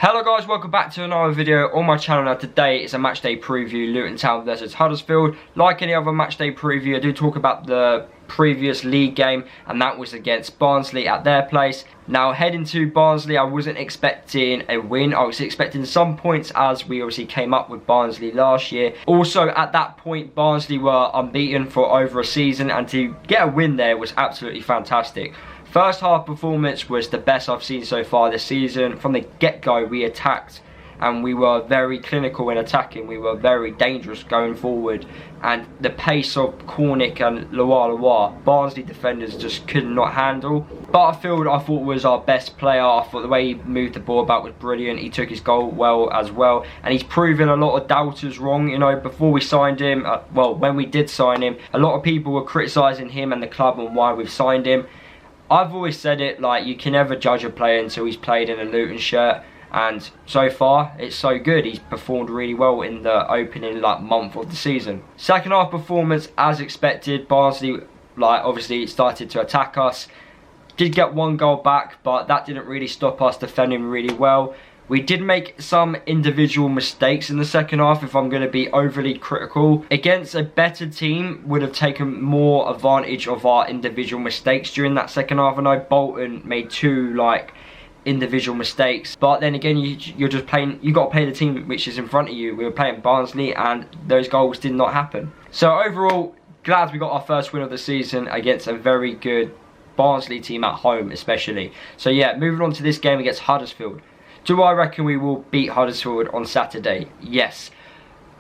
Hello guys, welcome back to another video on my channel. Now today is a matchday preview, Luton Town versus Huddersfield. Like any other matchday preview, I do talk about the previous league game, and that was against Barnsley at their place. Now heading to Barnsley, I wasn't expecting a win. I was expecting some points, as we obviously came up with Barnsley last year. Also at that point, Barnsley were unbeaten for over a season, and to get a win there was absolutely fantastic. First half performance was the best I've seen so far this season. From the get-go, we attacked and we were very clinical in attacking. We were very dangerous going forward, and the pace of Cornick and Loire, Barnsley defenders just could not handle. Butterfield, I thought, was our best player. I thought the way he moved the ball about was brilliant. He took his goal well as well, and he's proven a lot of doubters wrong. You know, before we signed him, well, when we did sign him, a lot of people were criticising him and the club on why we've signed him. I've always said it, like, you can never judge a player until he's played in a Luton shirt, and so far it's so good. He's performed really well in the opening month of the season. Second half performance, as expected, Barnsley obviously started to attack us. Did get one goal back, but that didn't really stop us defending really well. We did make some individual mistakes in the second half, if I'm going to be overly critical. Against a better team, would have taken more advantage of our individual mistakes during that second half. I know Bolton made two individual mistakes, but then again, you're just playing, you got to play the team which is in front of you. We were playing Barnsley and those goals did not happen. So overall, glad we got our first win of the season against a very good Barnsley team at home especially. So yeah, moving on to this game against Huddersfield. Do I reckon we will beat Huddersfield on Saturday? Yes.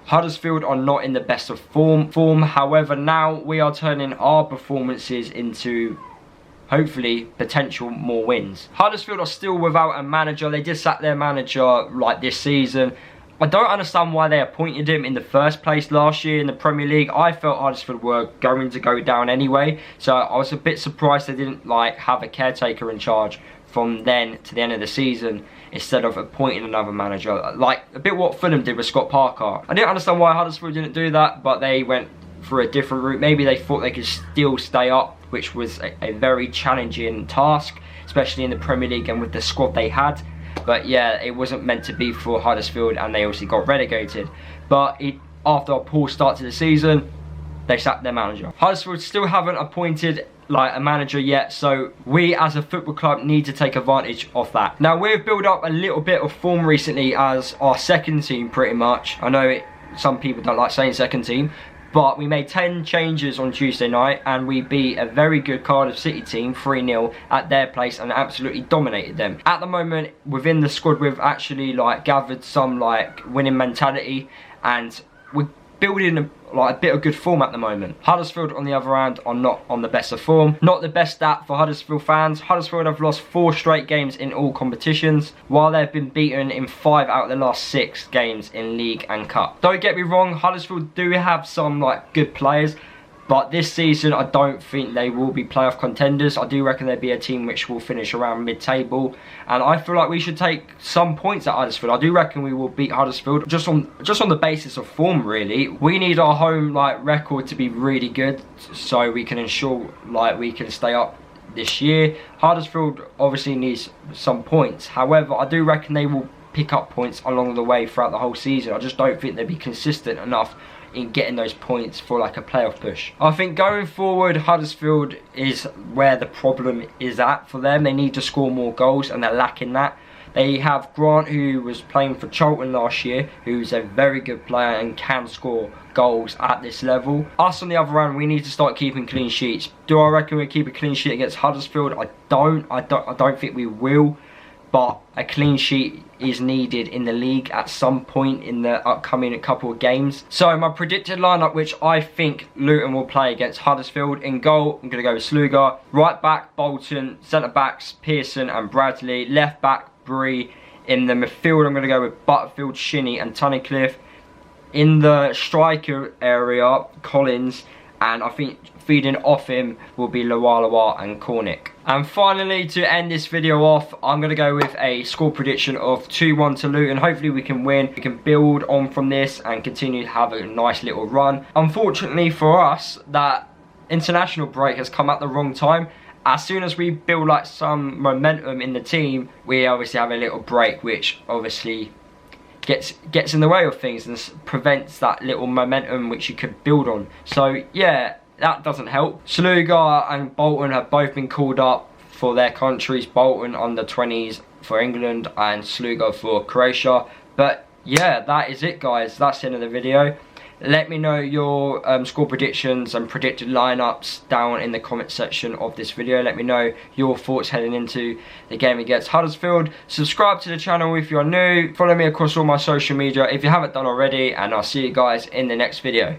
Huddersfield are not in the best of form. However, now we are turning our performances into, hopefully, potential more wins. Huddersfield are still without a manager. They did sack their manager this season. I don't understand why they appointed him in the first place last year in the Premier League. I felt Huddersfield were going to go down anyway, so I was a bit surprised they didn't have a caretaker in charge from then to the end of the season, instead of appointing another manager, a bit what Fulham did with Scott Parker. I didn't understand why Huddersfield didn't do that, but they went for a different route. Maybe they thought they could still stay up, which was a very challenging task, especially in the Premier League and with the squad they had. But yeah, it wasn't meant to be for Huddersfield, and they obviously got relegated. But after a poor start to the season, they sacked their manager. Huddersfield still haven't appointed a manager yet, so we as a football club need to take advantage of that. Now, we've built up a little bit of form recently as our second team, pretty much. I know some people don't like saying second team, but we made 10 changes on Tuesday night and we beat a very good Cardiff City team 3-0 at their place and absolutely dominated them. At the moment, within the squad, we've actually gathered some winning mentality, and we're building a bit of good form at the moment. Huddersfield, on the other hand, are not on the best of form. Not the best stat for Huddersfield fans. Huddersfield have lost 4 straight games in all competitions, while they've been beaten in 5 out of the last 6 games in League and Cup. Don't get me wrong, Huddersfield do have some good players, but this season I don't think they will be playoff contenders. I do reckon they'll be a team which will finish around mid-table, and I feel like we should take some points at Huddersfield. I do reckon we will beat Huddersfield just on the basis of form, really. We need our home record to be really good so we can ensure we can stay up this year. Huddersfield obviously needs some points. However, I do reckon they will pick up points along the way throughout the whole season. I just don't think they'll be consistent enough in getting those points for a playoff push. I think going forward, Huddersfield is where the problem is at for them. They need to score more goals and they're lacking that. They have Grant, who was playing for Charlton last year, who's a very good player and can score goals at this level. Us, on the other hand, we need to start keeping clean sheets. Do I reckon we'll keep a clean sheet against Huddersfield? I don't think we will. But a clean sheet is needed in the league at some point in the upcoming couple of games. So my predicted lineup, which I think Luton will play against Huddersfield: in goal, I'm going to go with Sluga. Right back, Bolton. Centre backs, Pearson and Bradley. Left back, Bree. In the midfield, I'm going to go with Butterfield, Shinnie and Tunnicliffe. In the striker area, Collins. And I think feeding off him will be Loire and Cornick. And finally, to end this video off, I'm going to go with a score prediction of 2-1 to Luton. Hopefully we can win. We can build on from this and continue to have a nice little run. Unfortunately for us, that international break has come at the wrong time, as soon as we build like some momentum in the team, we obviously have a little break, which obviously gets in the way of things and prevents that little momentum which you could build on. So yeah, that doesn't help. Sluga and Bolton have both been called up for their countries. Bolton under 20s for England and Sluga for Croatia. But yeah, that is it, guys. That's the end of the video. Let me know your score predictions and predicted lineups down in the comment section of this video. Let me know your thoughts heading into the game against Huddersfield. Subscribe to the channel if you're new. Follow me across all my social media if you haven't done already, and I'll see you guys in the next video.